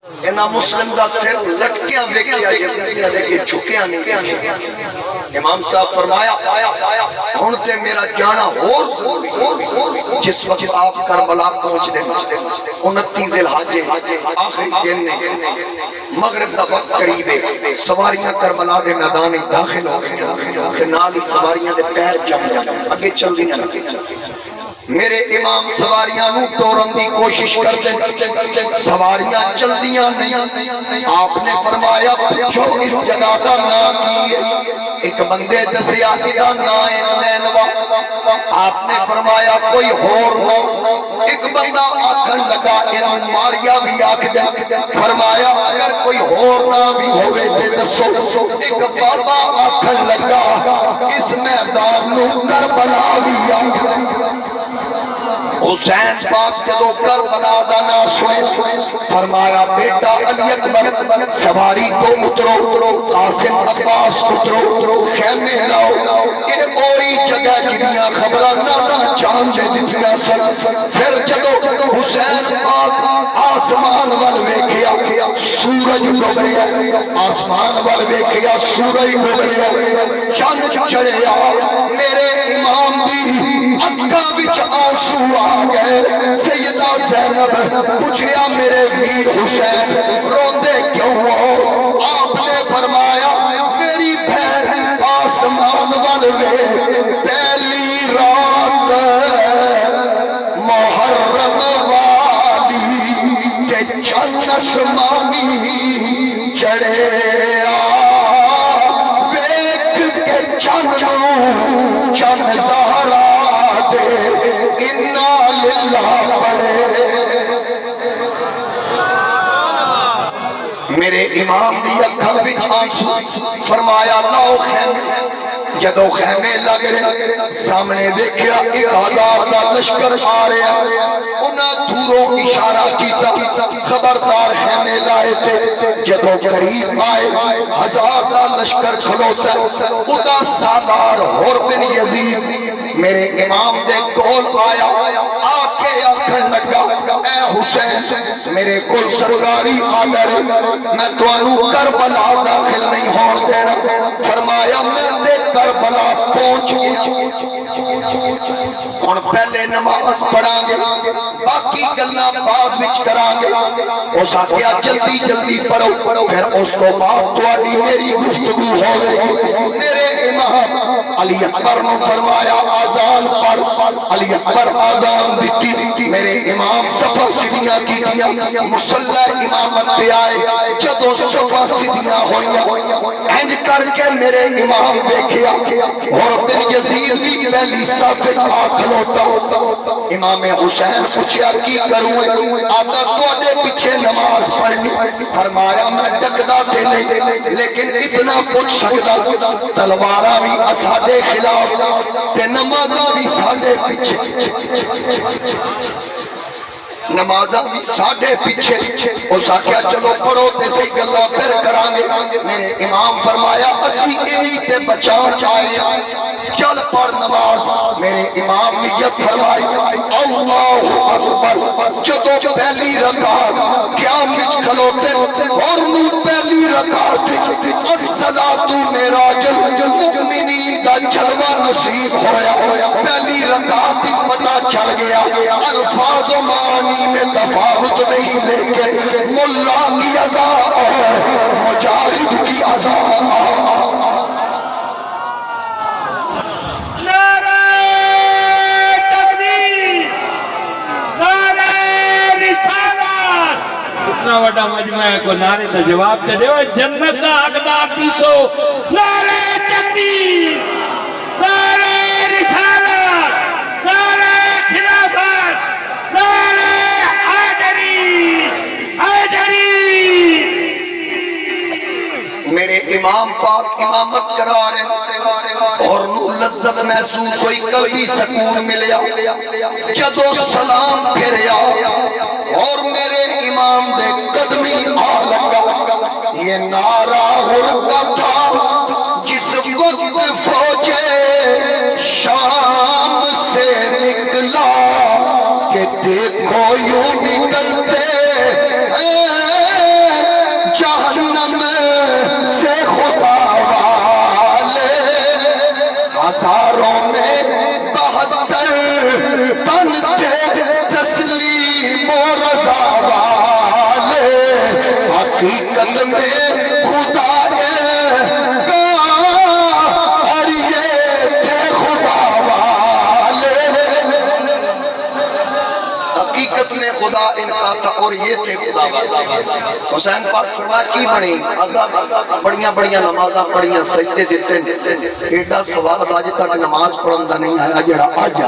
اینا مسلم دا سر لٹکیا ویکیا یزیدیاں دے کے جھکیا نہیں. امام صاحب فرمایا ہن تے میرا جانا اور ضروری. جس وقت آپ کربلا پہنچ دے 29 ذی الحجہ آخری دن نے مغرب دا وقت قریب ہے. سواریاں کربلا دے میدان داخل ہو گئیں تے نال ہی سواریاں دے پیر جم جانے اگے چل دیاں. میرے امام سواریاں نو توڑن دی کوشش کرتے سواریاں چل دیاں نہیں. آپ نے فرمایا جو اس جگہ دا نام کی ہے. ایک بندے دسیا دا نام ہے نینوا. آپ نے فرمایا کوئی اور ہو. ایک بندہ آکھن لگا ایران ماریا بھی آکھ دے. فرمایا اگر کوئی اور نام بھی ہوئے تے دسو. ایک بابا آکھن لگا اس میدان نو کربلا بھی آکھ دے. حسین پاک جدو کربلا دا نام سنے فرمایا بیٹا علی اکبر سواری تو اترو, قاسم عباس اترو, خیمے لاؤ. اے اوہی جگہ جنیاں خبرہ نہ جان دے دتیاں سن. پھر جدو حسین پاک آسمان وال ویکھیا سورج ڈوب رہا. آسمان وال ویکھیا سورج ڈوب رہا. چاند چڑھیا. میرے امام دی اکھاں وچ آنسو آ گئے. سیدہ زینب پوچھیا میرے ویر حسین روندے کیوں ہو؟ آپ نے فرمایا میری بہن آسمان وال ویکھ پہلی رات محرم والی تے چند آسمانی چڑھے ویکھ کے چند زہرا دے انا للہ پڑھے. میرے امام دی اکھاں وچ آنسو. فرمایا لاؤ خیمے. جدو خیمے لگ رہے سامنے دیکھیا 1000 دا لشکر آ رہا. انہاں دوروں اشارہ کیتا خبردار خیمے لائے تھے. جدو قریب آئے 1000 دا لشکر کھلوتا. ادا سالار حر بن یزید میرے امام دے کول آیا. آکے آکھن لگا اے حسین میرے کل سرکاری آدر میں توانو کربلا داخل نہیں ہون دینا. فرمایا میں دے کربلا پہنچ گیا. ہن پہلے نماز پڑھاں گے باقی گلاں بعد وچ کراں گے. اس آکھیا جلدی جلدی پڑھو پھر اس کو بعد تواڈی میری گفتگو ہوے. میرے امام علی اکبر نے فرمایا آزان پڑھ. علی اکبر آزان دیتی. میرے امام صفا سیدھیاں کیتیاں مصلی امامت پہ آئے. جدو صفا سیدھیاں ہوئیاں انج کر کے میرے امام دیکھیا اور بن یزید بھی پہلی صف وچ آ کھلوتا. امام حسین پوچھیا کی کروں؟ آتا تواڈے پیچھے نماز پڑھنی. فرمایا میں ڈکدا تے نہیں لیکن اتنا پوچھ سکدا تلواراں بھی اساڈے خلاف تے نمازاں بھی ساڈے پیچھے. نمازاں بھی ساڈے پیچھے. اس آکھیا چلو پڑھو تے صحیح گلاں پھر کرانگے. میرے امام فرمایا اسی یہی تے بچان چاہیے چل پڑھ نماز. میرے امام نیت فرمائی اللہ اکبر. جدو پہلی رکعت قیام وچ کھلوتے اور نور پہلی رکعت الصلاۃ معراج المؤمنین دا جلوہ نصیب ہویا. پہلی رکعت پتہ چل گیا الفاظ و معانی میں تفاوت نہیں لیکن ملا کی عزا اور مجاہد کی عزا. اتنا وڈا مجمع کو نعرے دا جواب تے دیو جنت دا حقدار دیسو. نعرے تکبیر, نعرے رسالت, نعرے خلافت, نعرے حیدری حیدری. میرے امام پاک امامت کرا رہے اور نو لذت محسوس ہوئی کبھی سکون ملیا. جدو سلام پھریا اور میرے امام دے قدمی آ لگا. یہ نعرہ ہرکا تھا جس وقت فوج شام سے نکلا کہ دیکھو یوں نکلتے ہیں ہزاروں میں 72 تن تھے تسلیم و رضا والے، حقیقت میں خدا اور یہ تھے خدا والے، حقیقت میں خدا ان کا تھا اور یہ تھے خدا والے۔ حسین پاک فرمایا کی بنی بڑیاں بڑیاں نمازاں پڑھیاں سجدے دیتے ایڈا سواد آج تک نماز پڑھندا نہیں آیا جڑا آجا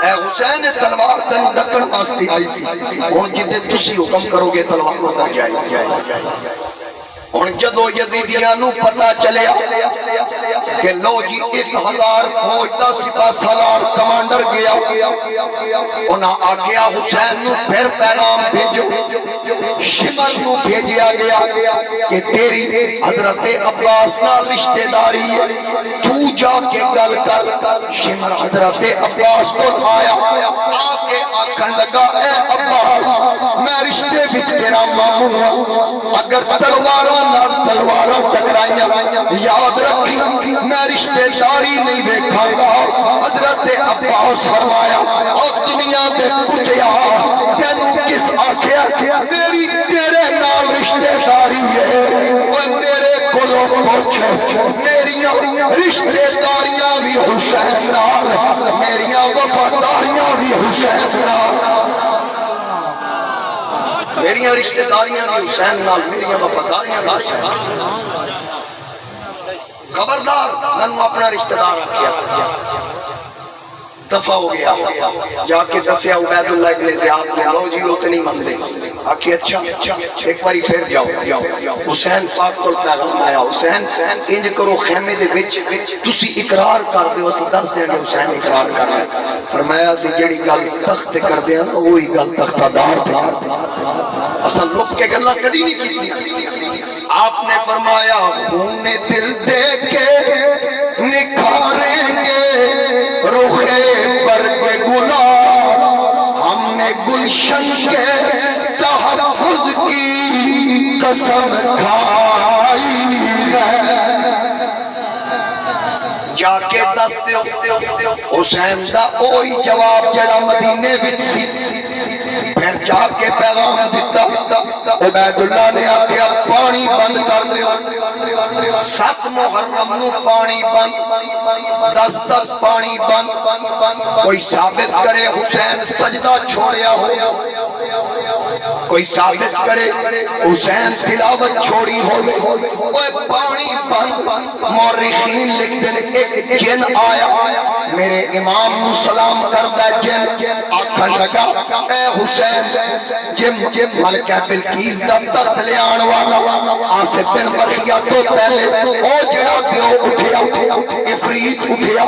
اے حسین تلوار تن ڈکن واسطے آئی سی، ہن جدے تسی حکم کرو گے تلوار اتر جائے گی۔ ہن جدو یزیدیاں نو پتہ چلیا کہ لو جی 1000 فوج دا سپاہ سالار کمانڈر گیا، انہاں آکھیا حسین نو پھر پیغام بھیجو۔ شمر نو بھیجیا گیا کہ تیری حضرت عباس نال رشتہ داری ہے، تو جا کے گل کر۔ شمر حضرت عباس کو آیا، آکے آکھن لگا اے عباس میں رشتے وچ تیرا ماموں ہوں، اگر تلواراں تلواراں ٹکرائیاں یاد رکھی میں رشتے داری نہیں دیکھاں گا۔ حضرت عباس فرمایا او دنیا دے کتیا تینوں کس آکھیا میری تیرے نال رشتے داری ہے، او میرے کولوں پوچھ میریاں رشتے داریاں بھی حسین نال، میریاں وفاداریاں بھی حسین نال، میریاں رشتہ داریاں بھی حسین نال، میریاں وفاداریاں بھی حسین نال۔ خبردار میں اپنا رشتہ دار رکھیا، دفع ہو گیا، جا کے دسیا عبید اللہ ابن زیاد نے، لو جی وہ تو نہیں مان دے۔ آکھی اچھا ایک باری پھر جاؤ۔ حسین پاک کو پیغام آیا، حسین انج کرو خیمے دے وچ تسی اقرار کر دیو، اسی دس دیں کہ حسین اقرار کر رہا ہے۔ فرمایا اسی جڑی گل تخت کر دیا نا وہی گل تختہ دار تے اصل لوگ کے گلہ کدی نہیں کی۔ آپ نے فرمایا خون دل دے کے نکھاریں گے رخے برگ گلاب، ہم نے گلشن کے تحفظ کی قسم کھائی ہے۔ جا کے دس دیو حسین دا اوہی جواب جڑا مدینے وچ سی، پھر جا کے پیغام دیتا۔ عبید اللہ نے آکھیا پانی بند کر دیو، 7 محرم نو پانی بند، 10 تک پانی بند، کوئی ثابت کرے حسین سجدہ چھوڑیا ہو، کوئی ثابت کرے حسین تلاوت چھوڑی ہو، اوے پانی بند۔ مورخین لکھتے ہیں ایک جن آیا میرے امام نو سلام کرتا جن، آکھن لگا اے حسین جم ملکہ بلقیس دا تخت لے آن والا آصف بن برخیہ تو پہلے او جڑا دیو اٹھیا افریت اٹھیا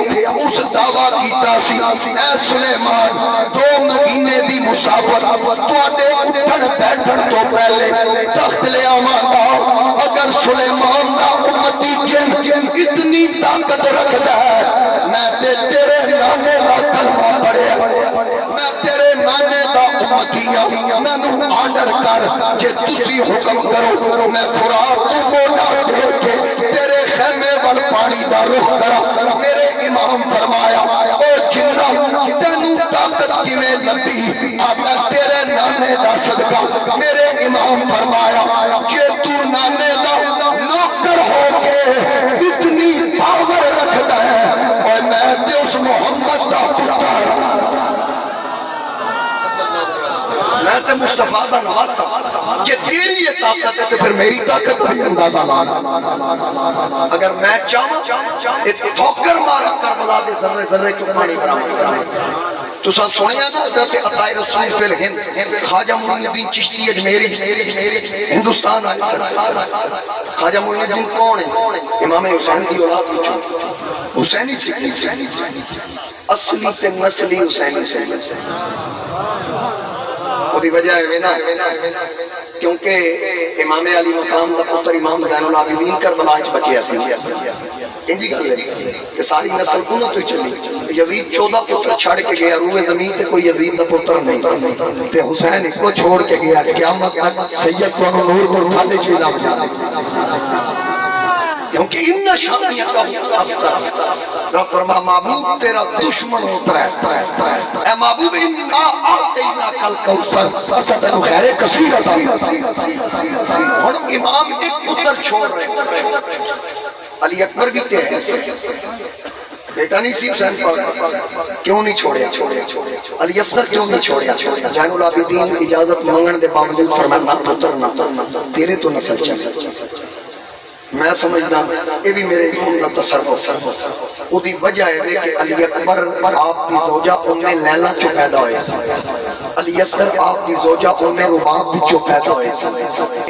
اس دعویٰ کیتا سی اے سلیمان 2 مہینے دی مسافت تواڈے اٹھن بیٹھن تو پہلے تخت لے آواں گا۔ اگر سلیمان دا امتی جن اتنی طاقت رکھدا ہے میں تیرے نانے دا کلمہ پڑھیا، میں تیرے نانے دا امتی ہوں، مینوں آرڈر کر جے تسی حکم کرو میں فرات تو موٹا پھیر کے تیرے خیمے وال پانی دا رخ کرا۔ میرے امام فرمایا او جنہ تینوں طاقت کیویں لبھی، آقا تیرے نانے دا صدقہ۔ میرے امام فرمایا جے تو نانے دا نوکر ہو کے اتنی پاور رکھتا ہے اور میں تے اس محمد دا پتر، میں تے مصطفیٰ دا نواسا، کہ تیری یہ طاقت ہے تو پھر میری طاقت بھی اندازہ لانا۔ اگر میں چاہوں ایک ٹھوکر مارا کربلا دے ذرے ذرے چپانی برامد کرنا۔ تو سب سنیا نا حضرت عطائے رسول فی الہند خواجہ معین الدین چشتی اجمیری ہندوستان آئے سرکار۔ خواجہ معین الدین کون ہے؟ امام حسین دی اولاد پوچھو، حسینی سے اصلی سے نسلی حسینی سے۔ وہ دی وجہ ہے نا کیونکہ امام علی مقام دا پتر امام زین العابدین کربلا وچ بچے اسی انجی گل ہے کہ ساری نسل انہوں تو چلی۔ یزید 14 پتر چھڑ کے گیا، روح زمین تے کوئی یزید دا پتر نہیں تے حسین اس کو چھوڑ کے گیا، قیامت تک سید کو نور کو اٹھا دے چیزا بجا دے۔ کیونکہ ان شانیت رب فرما محبوب تیرا دشمن ہوتا ہے اے محبوب انا آتینا کل کوثر اسد نو خیر کثیر عطا ہن امام ایک پتر چھوڑ رہے علی اکبر بھی تے ایسے بیٹا نہیں سی حسین پاک کیوں نہیں چھوڑیا علی اصغر کیوں نہیں چھوڑیا زین العابدین اجازت مانگن دے باوجود فرمایا نہ پتر نہ تیرے تو نسل چاہیے میں سمجھدا یہ بھی میرے امام دا تصرف او دی وجہ ہے کہ علی اکبر آپ دی زوجہ ام لیلا چو پیدا ہوئے سن علی اصغر آپ دی زوجہ ام رباب چو پیدا ہوئے سن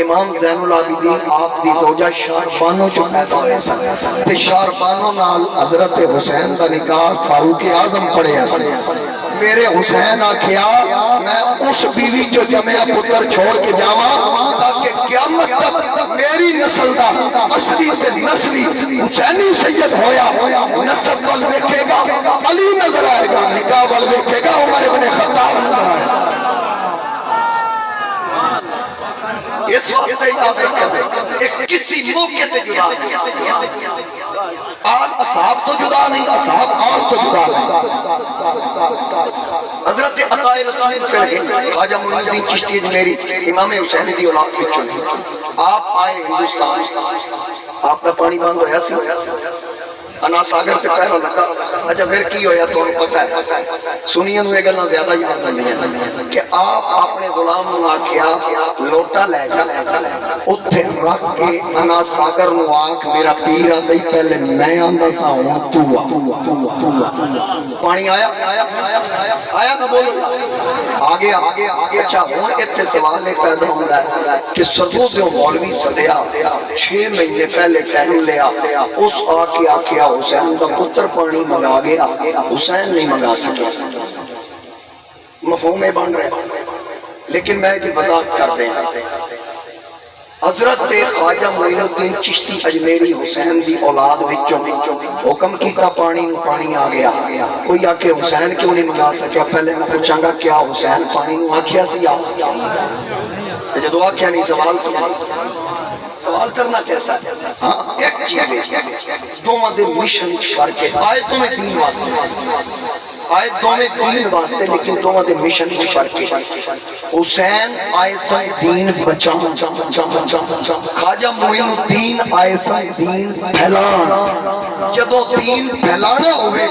امام زین العابدین آپ دی زوجہ شاربانو چو پیدا ہوئے سن تے شاربانو نال حضرت حسین دا نکاح فاروق اعظم پڑھے سن میرے حسین آکھیا میں اس بیوی جو جمعہ پتر چھوڑ کے جاواں تاکہ قیامت تک میری نسل دا اصلی سے نسلی حسینی سید ہویا نسب وال دیکھے گا علی نظر آئے گا نکاح وال دیکھے گا عمر ابن خطاب نظر آئے گا اس وقت سے ایک کسی موقع سے جدا نہیں آل اصحاب تو جدا نہیں اصحاب آل تو جدا نہیں حضرت عطائے رسول فلح خواجہ معین الدین چشتی اجمیری امام حسین دی اولاد کے چنے آپ آئے ہندوستان آپ کا پانی بند ہویا سی انا ساگر سے پہلا لگا اچھا پھر کی ہویا تو انہوں پتہ ہے سنیاں نوے گلنا زیادہ یاد نہیں ہے کہ آپ اپنے غلام نو آکھیا لوٹا لے جا اتھے رکھ کے انا ساگر نو آکھ میرا پیرا دئی پہلے میں آندہ سا ہوں تو پانی آیا آیا نہ بولو آگے اچھا ہون اتھے سوالے پیدا ہوندہ ہے کہ سرگو دیو مولوی صدیہ 6 مہینے پہلے ٹائم لیا اس آکے آکھیا حسین کا پتر پانی منگا گیا حسین نہیں منگا سکے مفہوم بن رہے لیکن میں جی وضاحت کر دیں حضرت خواجہ معین الدین چشتی اجمیری حسین دی اولاد وچوں حکم کیتا پانی نو پانی آ گیا کوئی آکے حسین کیوں نہیں منگا سکیا پہلے میں پوچھاں گا کیا حسین پانی نو آکھیا سی جدو آکھیا نہیں سوال کرنا کیسا ہے ایک چیز ہے دونوں دے مشن فرق ہے آیتوں میں دین واسطے آیتوں میں دین واسطے لیکن دونوں دے مشن فرق ہے حسین آئے سن دین بچان خواجہ معین الدین آئے سن دین پھیلان جدو دین پھیلانا ہوئے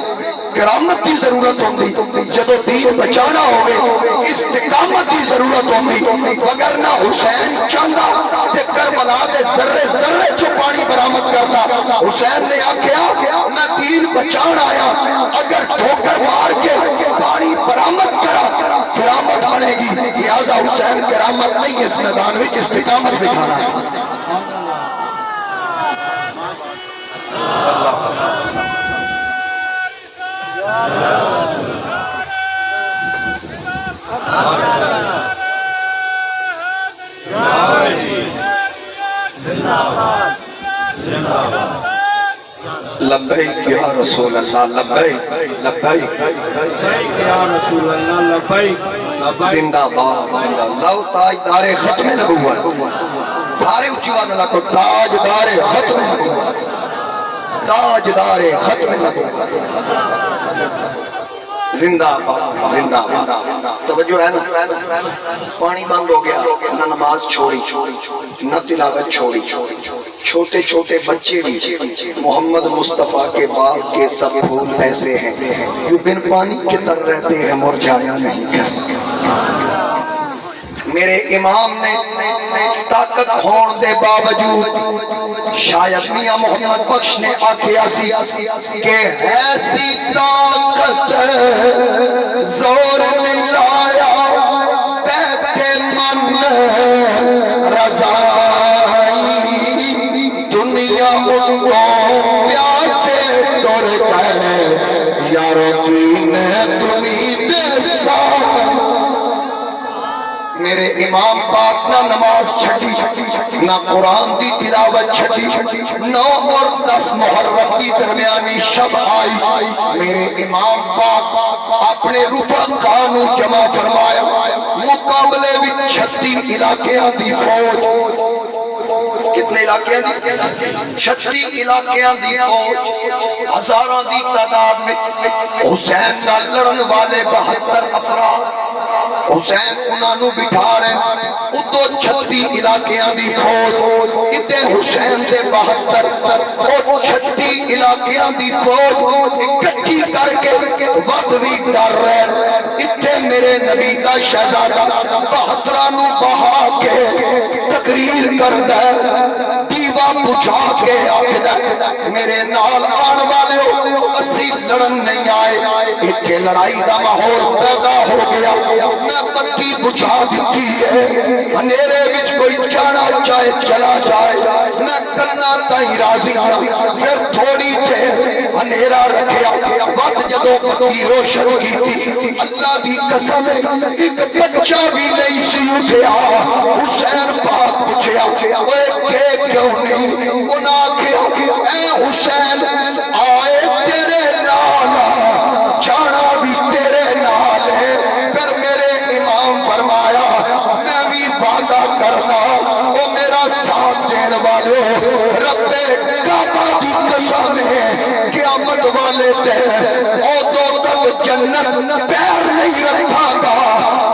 کرامت کی ضرورت ہوندی جدو دین بچانا ہوئے استقامت کی ضرورت ہوندی وگرنہ حسین چاندہ تے کربلا دے ذرے ذرے چو پانی برآمد کرتا حسین نے آکھیا میں دین بچان آیا اگر ٹھوکر مار کے پانی برآمد کرا کرامت بنے گی لہذا حسین کرامت نہیں اس میدان وچ استقامت دکھانا ہے لبیک یا رسول اللہ لبیک لبیک یا رسول اللہ لبیک زندہ باد لو تاجدار ختم نبوت سارے اچھی والا کو تاجدار ختم نبوت تاجدار ختم نبوت زندہ زندہ توجہ ہے نا پانی بند ہو گیا نہ نماز چھوڑی نہ تلاوت چھوڑی چھوٹے چھوٹے بچے بھی محمد مصطفیٰ کے باپ کے سب پھول ایسے ہیں جو بن پانی کے تر رہتے ہیں مرجھایا نہیں کرتے میرے امام نے طاقت ہون دے باوجود شاید میاں محمد بخش نے آکھیا سی کہ ایسی طاقت زور نہیں لایا بیٹھے من رضائی دنیا کو پیاسے توڑ گئے یارو دین دنی دے ساتھ میرے امام پاک نہ نماز چھٹی نہ قرآن دی تلاوت چھٹی 9 اور 10 محرم کی درمیانی شب آئی میرے امام پاک اپنے رفقا نو جمع فرمایا مقابلے بھی 36 علاقیاں دی فوج کتنے علاقے دی 36 علاقیاں دی فوج ہزاراں دی تعداد وچ حسین نال لڑن والے 72 افراد حسین انہاں نو بٹھا رہے اتو 36 علاقیاں دی فوج ادھر حسین دے 72 اور 36 علاقیاں دی فوج اکٹھی کر کے وقت بھی ڈر رہے اتنے میرے نبی دا شہزادہ 72 نو بہا کے تقریر کردا دیوا بجھا کے آکھدا میرے نال آن والے اسی لڑن نہیں آئے اتنے لڑائی دا ماحول پیدا ہو گیا میں بتی بجھا دیتی ہے اندھیرے وچ کوئی جانا چاہے چلا جائے میں کرنا تائی راضی ہوں پھر تھوڑی دیر اندھیرا رکھیا وقت جدوں بتی روشن کی تھی اللہ دی قسم ایک بچہ بھی نہیں سی اٹھیا حسین پاک پوچھیا اوے کہ کیوں نہیں انہاں آکھیا اے حسین آئے تیرے نال جانا بھی تیرے نال ہے پھر میرے امام فرمایا میں بھی وعدہ کرنا او میرا ساتھ دین والے رب کعبہ کی قسم ہے قیامت والے دن او دو تک جنت پیر نہیں رکھا گا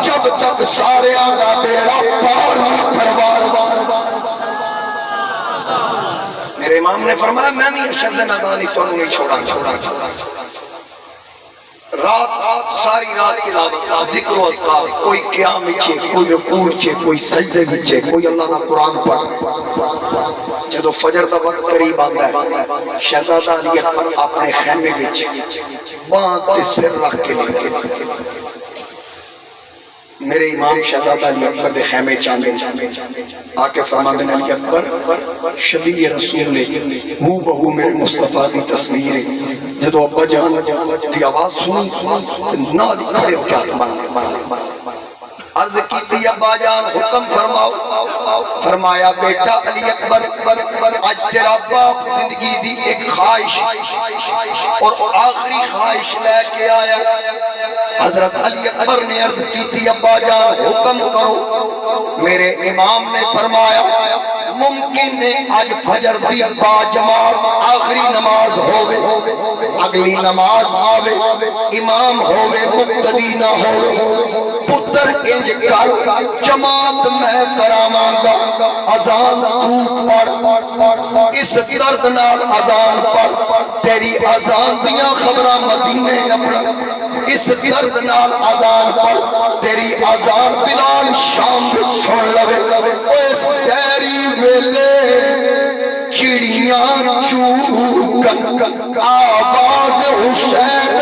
جب تک سارے آگا بیڑا پار نہیں کروا میرے امام نے فرمایا میں نہیں اشد میدانی تو نہیں چھوڑا رات ساری رات تلاوت ذکر و اذکار کوئی قیام وچے کوئی رکوع وچے کوئی سجدے وچے کوئی اللہ دا قرآن پڑھ جدو فجر دا وقت قریب آندا ہے شہزادہ علی اکبر اپنے خیمے وچ باں تے سر رکھ کے لے میرے امام شہزادہ علی اکبر دے خیمے چاندے آکے فرماندے علی اکبر شبیہ رسول ہو بہو میرے مصطفیٰ دی تصویر جدو ابا جان دی آواز سنی نہ دی کھڑے ہو کیا تمہارا عرض کی تھی ابا جان حکم فرماؤ فرمایا بیٹا علی اکبر آج تیرا باپ زندگی دی ایک خواہش اور آخری خواہش لے کے آیا حضرت علی اکبر نے عرض کی تھی ابا جان حکم کرو میرے امام نے فرمایا ممکن ہے آج فجر دی با جماعت آخری نماز ہوئے اگلی نماز آوے امام ہوئے مقتدی نہ ہوئے پتر انج کر جماعت میں کراواں گا اذان تو پڑھ اس درد نال اذان پڑھ تیری اذان دیاں خبراں مدینے اپنی اس درد نال اذان پڑھ تیری اذان بلال شام وچ سن لوے اوے سیری ویلے چڑیاں چوکن آواز حسین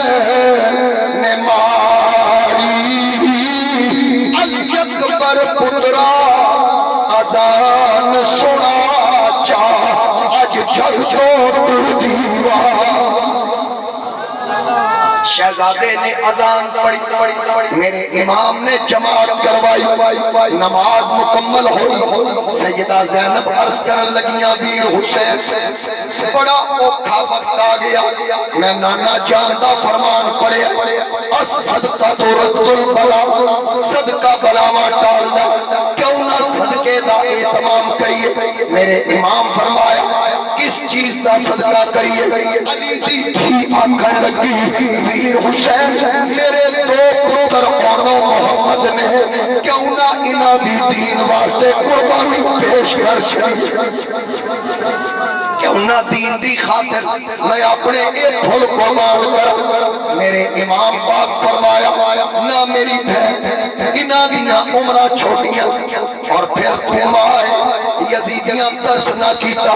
نے ماری علی اکبر پترا اذان سنا چاہ آج جگ تو دیوار شہزادے نے اذان پڑھی میرے امام نے جماعت کروائی نماز مکمل ہوئی سیدہ زینب عرض کرن لگیاں ویر حسین بڑا اوکھا وقت آ گیا میں نانا جان دا فرمان پڑھیا الصدقہ رد البلا صدقہ بلاواں ٹال دا کیوں نہ صدقے دا اہتمام کریے میرے امام فرمایا کس چیز دا صدقہ کریے علی دی تھی آنکھن لگی ویر حسین میرے دو پتر اور محمد نے کیوں نہ انہاں دی دین واسطے قربانی پیش کر چھڑی کیوں نہ دین دی خاطر میں اپنے ایک پھل قربان کر میرے امام پاک فرمایا نہ میری بہن انہاں دیاں عمرہ چھوٹیاں اور پھر تم آئے یزیدیاں ترس نہ کیتا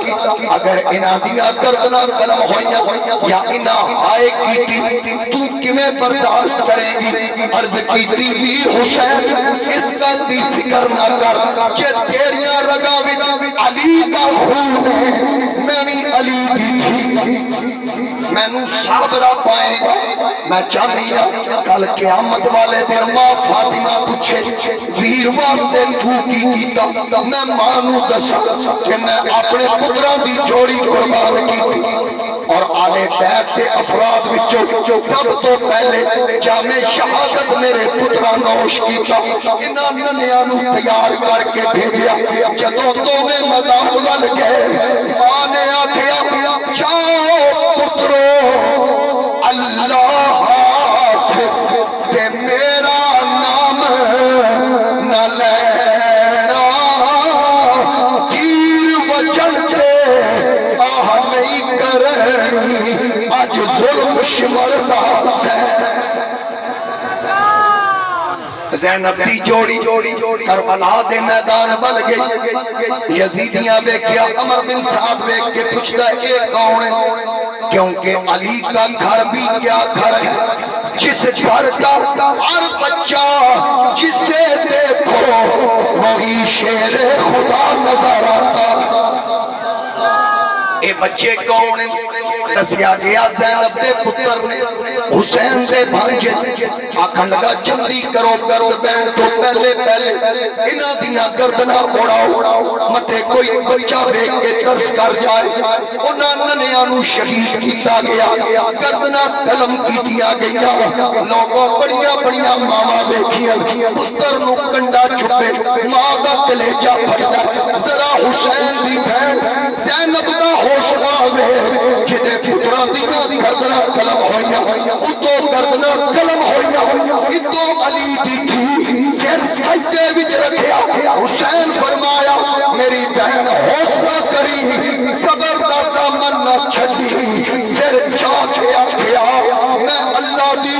اگر انہاں دیاں کردنا قلم ہوئیاں یا انہاں آئے کیتی تو کمیں برداشت کرے گی عرض کیتی ویر حسین اس کا دی فکر نہ کر کہ تیریاں رگا بھی علی کا خون ہے میں بھی علی بھی میں نو صبر پائے گا میں چاہنی کل قیامت والے دن ماں فاطمہ پوچھے ویر واسطے تو کی کیتا، میں ماں نو دسا کہ میں اپنے پتراں دی جوڑی قربان کی اور آلے بیت کے افراد وچوں سب تو پہلے جامع شہادت میرے پتراں نوش کیتا، انہاں ننیاں نو تیار کر کے بھیجیا، جدوں دوویں میدان ول گئے ماں نے آکھیا جاؤ پترو اللہ حافظ تے میرا نام نہ لینا، تیر وجل تے آہ نہیں کرنی، اج ظلم شمردا زینب دی جوڑی کربلا دے میدان بل گئی، یزیدیاں ویکھیا عمر بن سعد ویکھ کے پوچھدا اے کون ہے، کیونکہ علی کا گھر بھی کیا گھر ہے جس گھر کا ہر بچہ جسے دیکھو وہی شیر خدا نظر آتا۔ اے بچے کون ہیں؟ دسیا گیا زینب دے پتر نے حسین دے بھانجے، آکھن لگا جلدی کرو گرد بین تو پہلے انہاں دیاں گردناں اڑاؤ، متے کوئی بچہ دیکھ کے ترس کر جائے، انہاں ننیاں نو شہید کیتا گیا، گردناں قلم کیتیاں گئیاں، لوگوں بڑیاں ماما دیکھیاں، پتر نو کنڈا چھپے، ماں دا کلیجہ پھٹا، ذرا حسین دی بہن زینب دا حوصلہ آوے جدے پتراں دی گردناں قلم ہوئیاں، اتوں گردناں قلم ہوئیاں، اتوں علی دی تھی سر سجدے وچ رکھیا، حسین فرمایا میری بہن حوصلہ کری، صبر دا دامن نہ چھڈی، سر جا کے آکھیا میں اللہ دی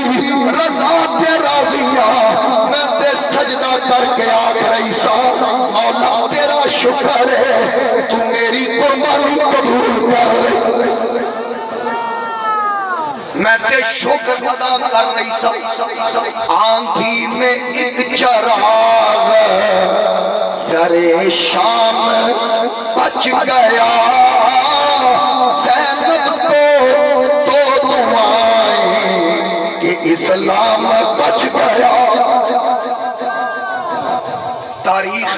رضا تے راضی ہاں، میں تے سجدہ کر کے آکھ رہی سا مولا تیرا شکر ہے تو میری قربانی قبول کر لے، میں تے شکر ادا کر رہی سا، آندھی میں ایک چراغ سرے شام بچ گیا، زینب کو تو دعائیں کہ اسلام بچ گیا۔ تاریخ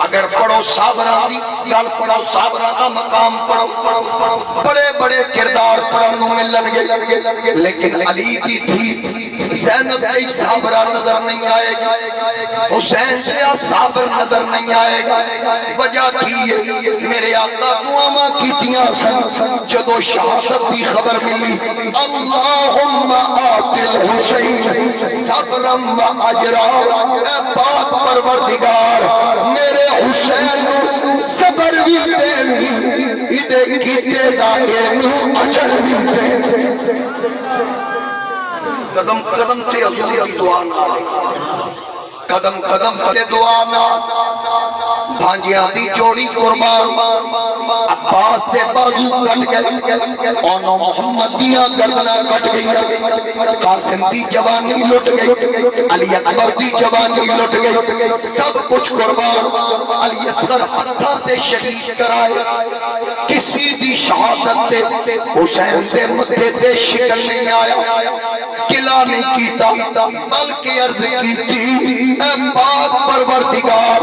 اگر پڑھو صابران دی گل پڑھو، صابران دا مقام پڑھو، بڑے کردار پڑھنوں ملن گے، لیکن علی دی تھی زینب کی صابرہ نظر نہیں آئے گی، حسین جیا صابر نظر نہیں آئے گا، وجہ کی ہے میرے آقا دعاواں کیتیاں سن، جدو شہادت دی خبر ملی اللہم آت الحسین صبرا و اجرا، اے پاک پروردگار میرے حسین صبر بھی دینی، ادھے کیتے دا اینو اجر بھی دینی، قدم قدم تے حضور دی دعا نہ، قدم قدم تے دعا نہ، بھانجیاں دی جوڑی قربان، عباس دے بازو کٹ گئے، اونو محمد دیاں گردناں کٹ گئی، قاسم دی جوانی لٹ گئی، علی اکبر دی جوانی لٹ گئی، سب کچھ قربان، علی اصغر ہتھاں تے شہید کرائے، کسی دی شہادت تے حسین دے مدے تے شکل نہیں آیا، قلعہ نہیں کیتا، بلکہ عرض کیتی اے پاک پروردگار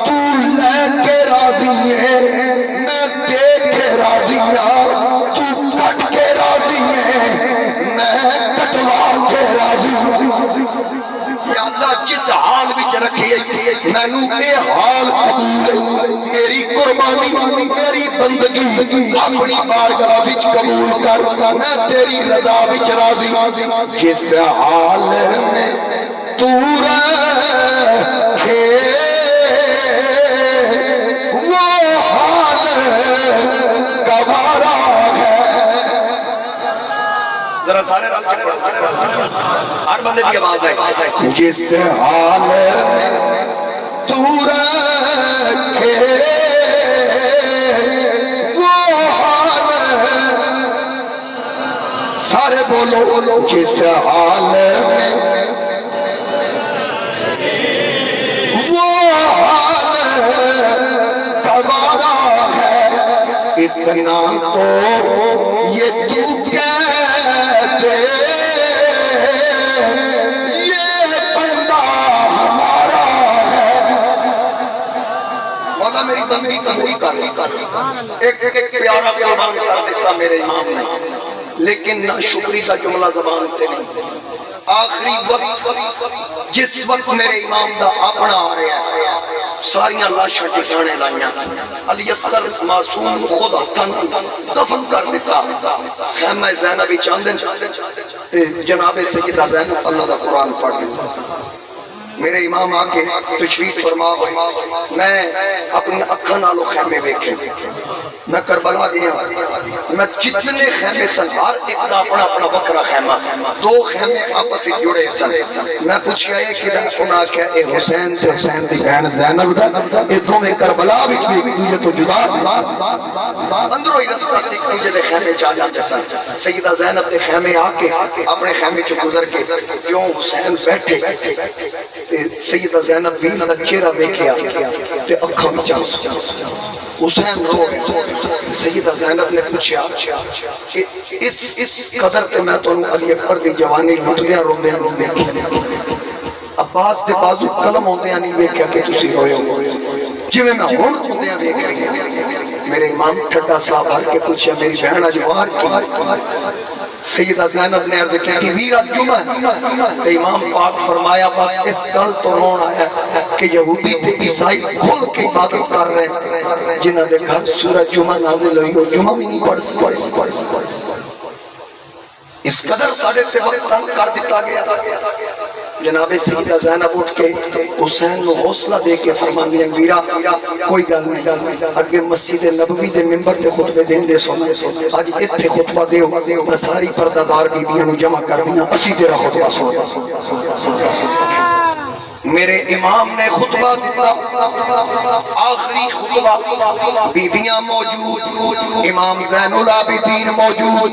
تو لے کے راضی ہے، میں دے کے راضی ہوں، تو کٹ کے راضی ہے، میں کٹوا کے راضی ہوں، یا اللہ جس حال بچ رکھی میں نو اے حال قبول، میری قربانی میری بندگی اپنی بارگاہ وچ قبول کر، میں تیری رضا وچ راضی، جس حال میں تو رکھے وہ حال گوارا ہے، ذرا سارے راستے ہر بندے کی آواز ہے، جس حال میں تو رکھے وہ حال، سارے بولو جس حال میں وہ حال گوارا ہے، اتنا تو یہ تو کہہ دے میری بندگی قبول کر۔ ایک پیارا قربان کر دیتا میرے امام نے، لیکن نہ شکری کا جملہ زبان تے نہیں۔ آخری وقت جس وقت میرے امام دا اپنا آ رہا ہے، ساریاں لاشاں ٹھکانے لائیاں، علی اصغر معصوم خود ہتھن دفن کر دیتا۔ خیمہ زینب چاندن جناب سیدہ زینب اللہ دا قرآن پڑھ لیتا۔ میرے امام آکے تشریف فرما ہوئے، میں اپنی اکھاں نالو خیمے ویکھے، میں کربلا گیا، میں جتنے خیمے سن ہر ایک دا اپنا اپنا بکرا خیمہ، دو خیمے آپس سے جڑے سن۔ میں پوچھیا یہ کہ انہاں کیا اے حسین سے حسین دی بہن زینب دا اے دو میں کربلا وچ ایک دوجے تو جدا اندروں ہی رستہ سے ایک دوجے دے خیمے چا جاندے سن۔ سیدہ زینب دے خیمے آ کے اپنے خیمے چ گزر کے جو حسین بیٹھے، سیدہ زینب بھی دا چہرہ ویکھیا تے اکھاں وچ حسین رو رہے۔ سیدہ زینب نے پوچھا کہ اس قدر تے میں تو علی اکبر دی جوانی لٹدیاں روندیاں روندیاں عباس دے بازو قلم ہوندیاں نہیں ویکھیا کہ تسی روئے ہو جویں میں ہن روندیاں ویکھ رہی ہوں۔ میرے امام ٹھڈا صاحب آ کے پوچھا میری بہن اج وار کی؟ سیدہ زینب نے عرض کی کہ ویرہ جمعہ تے امام پاک فرمایا بس اس گل تو رون آیا کہ یہودی تے عیسائی کھل کے عبادت کر رہے ہیں جنہاں دے گھر سورہ جمعہ نازل ہوئی ہو جمعہ بھی نہیں پڑھ سکتے۔ اس قدر ساڑھے سے وقت تنگ کر دیتا گیا۔ جناب سیدہ زینب اٹھ کے حسین نو حوصلہ دے کے فرمان دیا ویرا کوئی گل نہیں، اگے مسجد نبوی دے منبر تے خطبے دین دے سونا، آج اتھے خطبہ دیو، میں ساری پردہ بھی بیاں نو جمع کر دیا، اسی تیرا خطبہ سونا۔ میرے امام نے خطبہ دیتا، آخری خطبہ، بیبیاں موجود، امام زین العابدین موجود،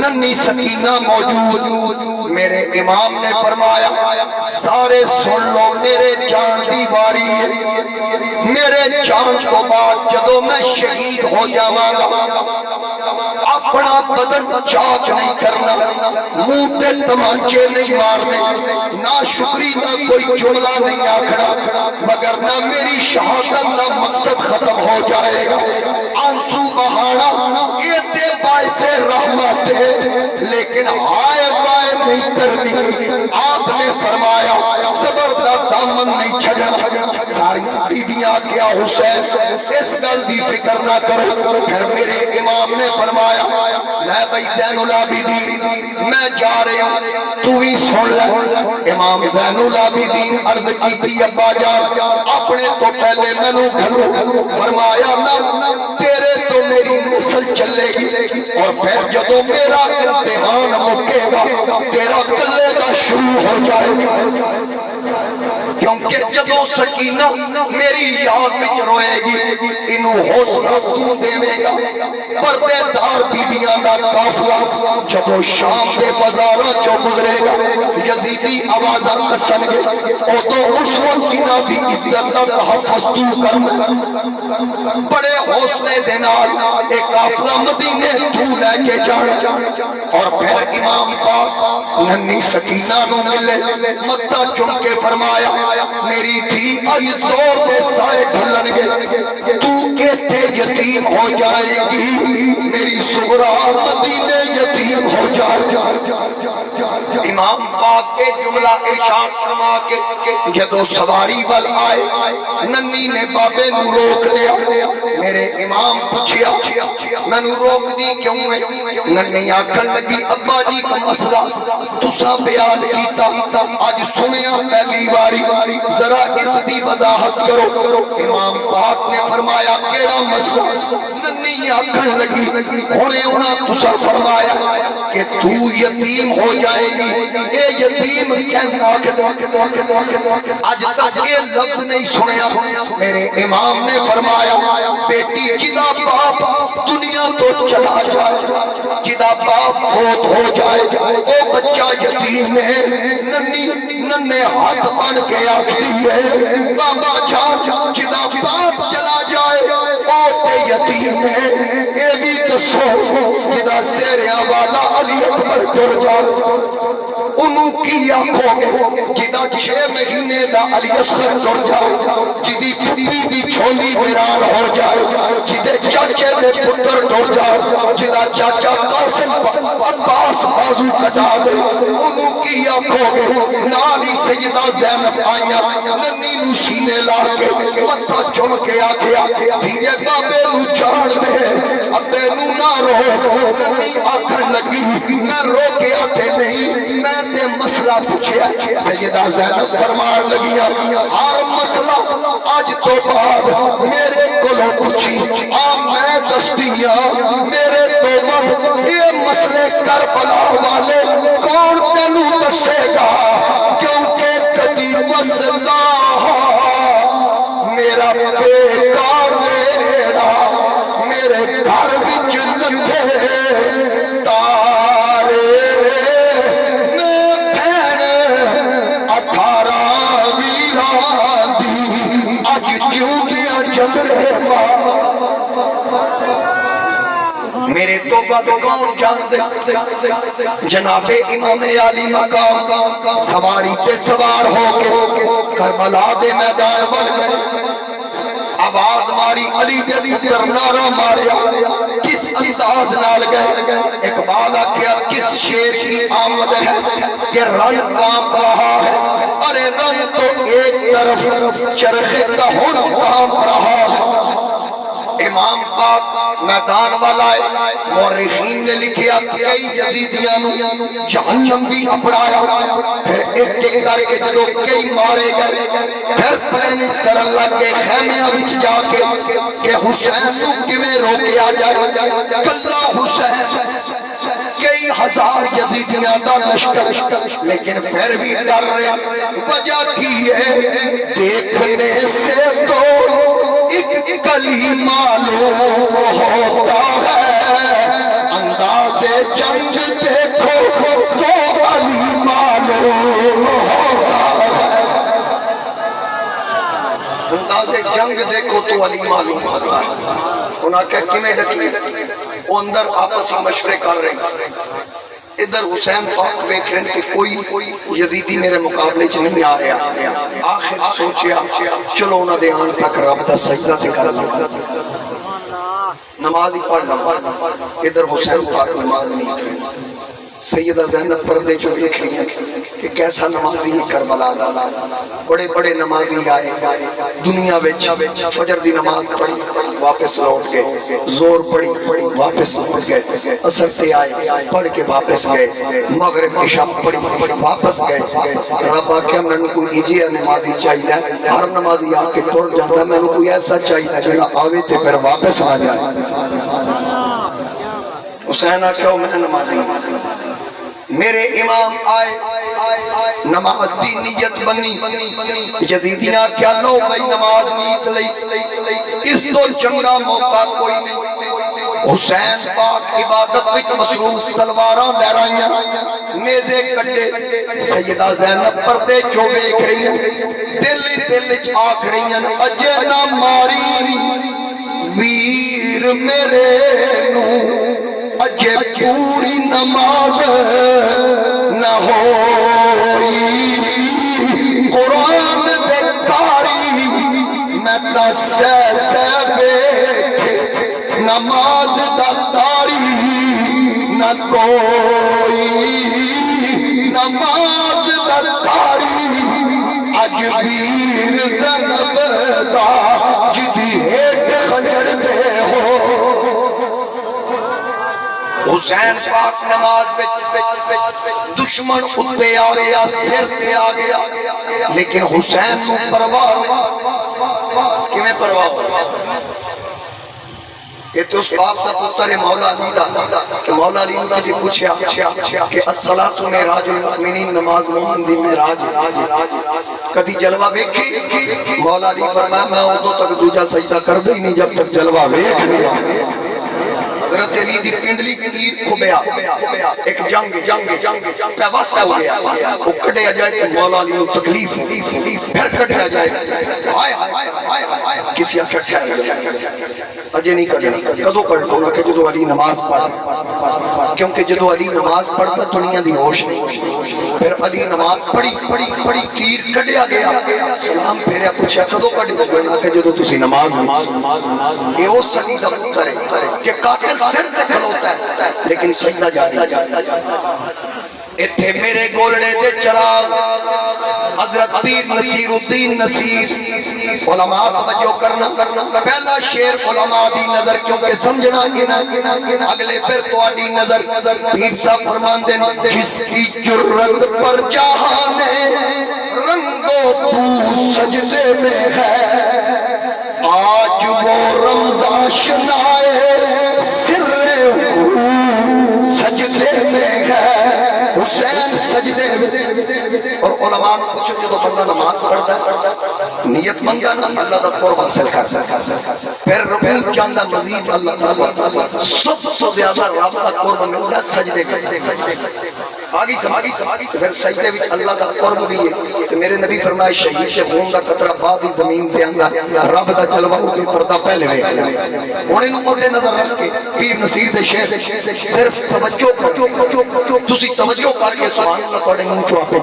ننی سکینہ موجود۔ میرے امام نے فرمایا سارے سن لو میرے جان دی باری ہے، میرے جان کو بعد جدو میں شہید ہو جاواں گا اپنا بدن چاک نہیں کرنا، منہ تے تمانچے نہیں مارنے، نہ شکری نہ کوئی جملہ نہیں آکھنا، مگر نہ میری شہادت نہ مقصد ختم ہو جائے گا۔ آنسو بہانا یہ تے باعث رحمت ہے لیکن ہائے بائے نہیں کرنی۔ آپ نے فرمایا صبر دا دامن نہیں چھڑنا۔ ساری بیویاں کیا حسین اس گل دی فکر نہ کرو۔ پھر میرے امام نے فرمایا میں بھائی زین العابدین میں جا رہا ہوں تو ہی سن لے۔ امام زین العابدین عرض کی ابا جان اپنے تو پہلے منو گھرو، فرمایا نہ تیرے تو میری نسل چلے گی اور پھر جدو میرا امتحان مکے گا تیرا کلے کا شروع ہو جائے گا، کیونکہ جدو سکینہ میری یاد وچ روئے گی انہوں حوصلہ تو دے گا۔ پردے دار بیبیاں دا قافلہ جدو شام دے بازاراں چو گزرے گا یزیدی آوازاں کسن گے او تو اس وقت انہاں دی عزت دا تحفظ تو کرنا۔ بڑے حوصلے دے نال ایک قافلہ مدینے تو لے کے جانا اور پھر امام پاک ننی سکینہ نو ملے، متہ چن کے فرمایا میری تھی آئی زور سے سائے ڈھلن گے تو کہتے یتیم ہو جائے گی، میری سغرا مدینے یتیم ہو جائے۔ امام پاک کے جملہ ارشاد فرما کے جدو سواری وال آئے ننی نے بابے نو روک لیا۔ میرے امام پوچھیا میں نو روک دی کیوں ہے؟ ننی آکھن لگی ابا جی کا مسئلہ تسا بیان کیتا آج سنیا پہلی باری، ذرا اس دی وضاحت کرو۔ امام پاک نے فرمایا کیڑا مسئلہ؟ ننی آکھن لگی ہونے انہاں تسا فرمایا کہ تو یتیم ہو جائے گی، اے یتیم کہن آج تک یہ لفظ نہیں سنیا۔ میرے امام نے فرمایا بیٹی جدا باپ دنیا تو چلا جائے، جدا باپ فوت ہو جائے او بچہ یتیم ہے، ننے ہاتھ بن کے آکھتی ہے بابا جان جدا باپ چلا جائے او تے یتیم ہے۔ اے بھی دسو جدا سیریاں والا علی اکبر ٹر جائے انہوں کی آنکھوں گے جدہ 6 مہینے دا علی اصغر ٹر جائے جدی پھپی دی چھولی ویران ہو جائے جدے چاچے دے پتر ٹر جائے جدہ چاچا قاسم عباس بازو کٹا دے انہوں کی آنکھوں گے نالی سیدہ زینب آئیا ننی نو سینے لا کے متہ چن کے آگیا دھیے بابے نو چاڑ دے ابے نو نہ رو ننی آکھر لگی میں رو کے آتے نہیں میں نے مسئلہ پوچھیا سیدہ زینب فرمان لگیا ہر مسئلہ آج تو بعد میرے کلوں پوچھی میں دستیاں میرے تو بعد یہ مسئلے کربلا والے کون تینوں دسے گا کیونکہ کبھی مسئلہ میرا بیکار میرا میرے گھر وچ لندے تارے میں بھین 18 ویران دی اج کیوں دیا چندرے میرے توبہ تو کون جان دے جناب امام علی مقام سواری تے سوار ہو کے کربلا دے میدان بن گئے آواز ماری علی جدی پر نعرہ ماریا کس انداز نال گئے اقبال آکھیا کس شیر کی آمد ہے کہ رن کام رہا ہے ارے رن تو ایک طرف چرخے دہن کام رہا ہے امام پاک میدان والا ہے مورخین نے لکھیا کئی یزیدیاں نو جہنم بھی اپڑایا پھر ایک ایک کر کے جو کئی مارے گئے پھر پلاننگ کرن لگ گئے خیمیاں وچ جا کے کہ حسین تو کیویں روکیا جائے کلا حسین کئی ہزار یزیدیاں دا لشکر لیکن پھر بھی ڈر رہے وجہ کی ہے دیکھنے سے تو ایک کلی معلوم ہوتا ہے انداز جنگ دیکھو تو علی معلوم ہوتا ہے انداز جنگ دیکھو تو علی معلوم ہوتا ہے انہاں کہ کمیں ڈکی وہ اندر آپسی مشورے کر رہے ہیں ادھر حسین پاک دیکھ رہے ہیں کہ کوئی یزیدی میرے مقابلے چ نہیں آ رہا آخر سوچیا چلو انہاں دے آن تک رب دا سجدہ سے کر لوں نماز ہی پڑھ لوں ادھر حسین پاک نماز نہیں پڑھ رہے سیدہ زینب پردے جو دیکھ رہی ہیں کہ کیسا نمازی کربلا دا بڑے بڑے نمازی آئے دنیا وچ فجر دی نماز پڑھی واپس لوٹ گئے زور پڑھی واپس لوٹ گئے عصر تے آئے پڑھ کے واپس گئے مغرب عشاء پڑھی واپس گئے رب آکھیا مینوں کوئی ایجیا نمازی چاہیے ہر نمازی آ کے ٹر جاندا مینوں کوئی ایسا چاہیے جڑا آوے تے پھر واپس آ جائے حسین آکھیا میں نمازی میرے امام آئے نماز دی نیت بنی یزیدیاں کیا لو بھائی نماز نیت لئی اس تو چنگا موقع کوئی نہیں حسین پاک عبادت وچ مصروف تلواراں لہرائیاں نیزے کڈے سیدہ زینب پردے چو ویکھ رہی ہیں دل وچ آکھ رہی ہیں اجے نہ ماری ویر میرے نو اجے پوری نماز نہ ہوئی قرآن دے کاری میں تا سہ بیٹھے نماز دا داری نہ کوئی نماز دا داری اج ویر زینب دا جدی ہیٹ خنجر دے ہو حسین پاک نماز دشمن اتے آ گیا سر سے آ گیا لیکن حسین کو پرواہ کیویں پرواہ یہ تو اس باپ کا پتر ہے مولا علی دا کہ مولا علی نے کسی پوچھا کہ الصلاۃ معراج المؤمنین نماز مومن دی معراج کبھی جلوہ ویکھی مولا علی فرمایا میں ادوں تک دوجا سجدہ کردا ہی نہیں جب تک جلوہ ویکھ نہیں حضرت علی دی پنڈلی تیر کھبیا ایک جنگ پہ واسطہ ہو گیا وہ کٹیا جائے تو مولا علی تکلیف پھر کٹیا جائے کسی آخر ٹھہر اجے نہیں کرنی کدو کرنا نہ کہ جدو علی نماز پڑھ کیونکہ جدو علی نماز پڑھتا دنیا دی ہوش نہیں پھر علی نماز پڑھی تیر کڈیا گیا سلام پھیریا پوچھا کدو کڈیا گیا کہ جدو تسی نماز وچ یہ اس علی دا پتر ہے کہ قاتل سر تے کھلوتا ہے لیکن سجدہ جاری اتھے میرے گولڑے دے چراغ حضرت پیر نصیر الدین نصیر علماء توجہ کرنا پہلا شیر علماء دی نظر کیونکہ سمجھنا اگلے پھر تو آدھی نظر پیر صاحب فرمان دیں جس کی جرت پر جہاں رنگو تو سجدے میں ہے آج وہ رمضان شنائے سر سجدے میں ہے حسین سجدے اور علماء نے پوچھو جدو بندہ نماز پڑھتا ہے نیت منگا نا اللہ دا قرب حاصل کر پھر رکوع چاندہ مزید اللہ تعالیٰ سب سے زیادہ رب دا قرب ملتا سجدے آگی سماگی پھر سجدے وچ اللہ دا قرب بھی ہے کہ میرے نبی فرمائے شہید کے خون دا قطرہ بعدی زمین تے آندا رب دا جلوہ او پردہ پہلے وے ہن اینو مدے نظر رکھ کے پیر نصیر دے شعر صرف توجہ کرو تسی توجہ کر کے سبحان اللہ تواڈے منہ چوں آپے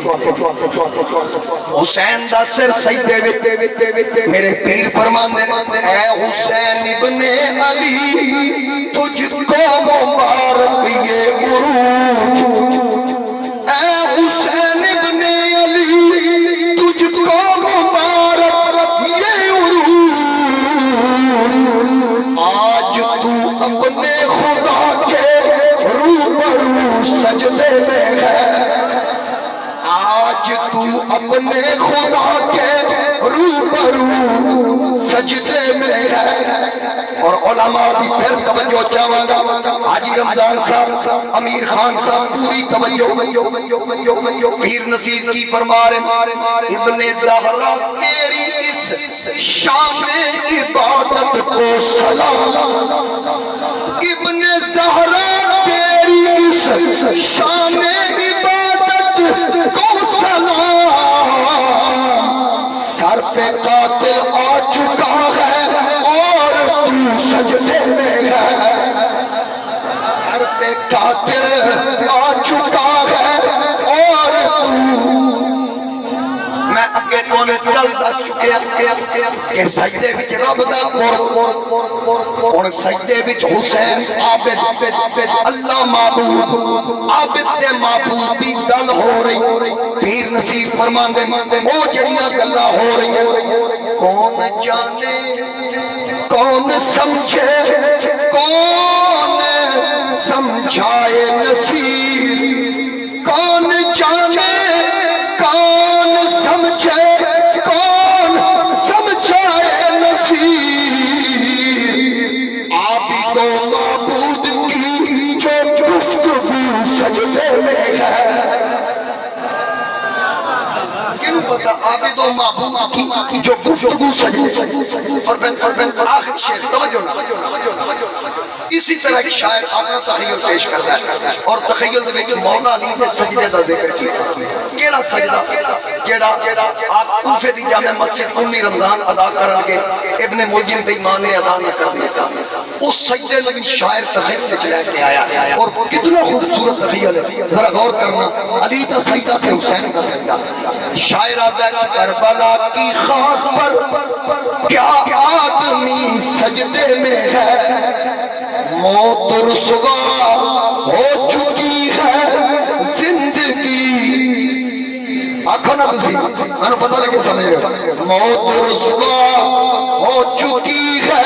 حسین دا سر سجدے وچ میرے پیر فرماندے اے حسین ابن علی تجھ کو مبارک یہ عروج اے حسین ابن علی تجھ کو مبارک یہ عروج آج تو اپنے خدا کے روبرو سجدے میں ہے آج تو اپنے خدا کے روبرو سجدے میں ہے اور علماء دی پھر توجہ چاہاں گا حاجی رمضان صاحب امیر خان صاحب پوری توجہ پیر نصیر کی فرما رہے ابن زہرا تیری اس شان عبادت کو سلام ابن زہرا تیری اس شان عبادت کو سلام سر پہ قاتل آ چکا ہے اور تو سجدے میں ہے سر پہ قاتل آ چکا ہے اور میں اگے تو نے چل دس چکے کہ سجدے وچ رب دا قرب ہن سجدے وچ حسین عابد اللہ معبود عابد تے معبود دی گل ہو رہی پیر نصیر فرماندے او جڑیاں گلاں ہو رہی کون جانے کون سمجھے کون سمجھائے نصیر کون جانے کون سمجھے کون سمجھائے نصیر عابد و معبود کی جو گفتگو سجدے میں ہے کیوں پتا عابد و معبود کی جو گفتگو سجدے اور پھر آخر شعر توجہ نہ اسی طرح ایک شاعر اپنا تخیل پیش کرتا ہے اور تخیل میں مولا علی دے سجدے کا ذکر کیا کیڑا سجدہ جیڑا آپ کوفے دی جامع مسجد امی رمضان ادا کرن کے ابن ملجم بے ایمان نے ادا نہ کر دیا اس سجدے میں شاعر تخیل وچ لے کے آیا اور کتنا خوبصورت تخیل ہے ذرا غور کرنا علی کا سجدہ سے حسین کا سجدہ شاعر آتا ہے کربلا کی خاک پر کیا آدمی سجدے میں ہے موت رسوا ہو چکی ہے زندگی آنکھوں نہ کسی میں پتہ لگے سمجھ گئے موت رسوا ہو چکی ہے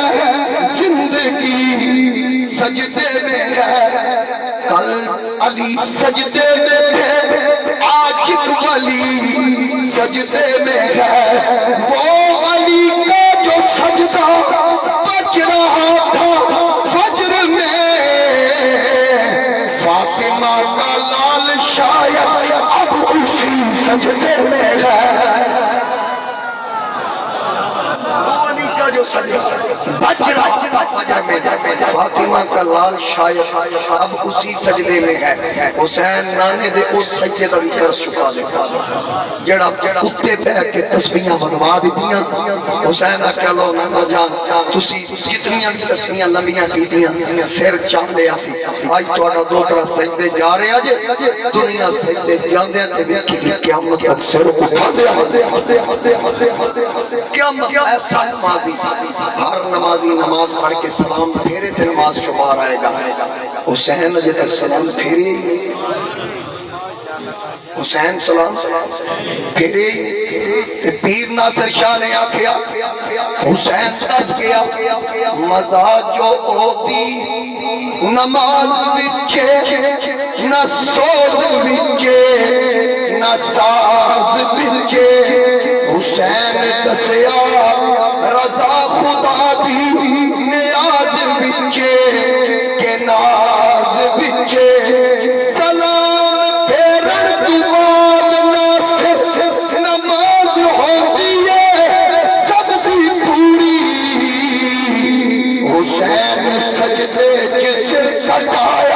زندگی سجدے میں ہے کل علی سجدے میں ہے آج ولی سجدے میں ہے وہ علی کا جو سجدہ بچ رہا تھا فجر میں فاطمہ کا لال شاید اب اسی سجدے میں ہے وہ علی کا جو سجدہ بج رہا تھا فجر میں فاطمہ کا لال شاید اب اسی سجدے میں ہے حسین نانے دے اس سجدے دا بھی درس چکا دے جڑا کتے پہ کے تسبیحاں بنوا دیتیاں حسین کہہ لو نانا جان تسی جتنیاں بھی تسبیحاں لمبیاں کیتیاں سر چاندے آسی آج تہاڈا دوترا سجدے جا رہے اج دنیا سجدے جاندے تے ویکھی گی قیامت تک سر اٹھاندے قیامت ایسا نمازی ہر نمازی نماز پڑھ کے سلام پھیرے تے نماز چھپا رہے گا حسین جے تک سلام پھیرے حسین سلام پھیرے پیر ناصر شاہ نے آکھیا حسین دس گیا مزہ جو ہوتی نماز بچے نہ سوز بچے نہ ساز بچے حسین دسیا رضا خدا دی نیاز بچے کہ ناز بچے سلام پھیرن دیوان ناصر نماز ہوتی ہے سب سے پوری حسین سجدے جس سٹائے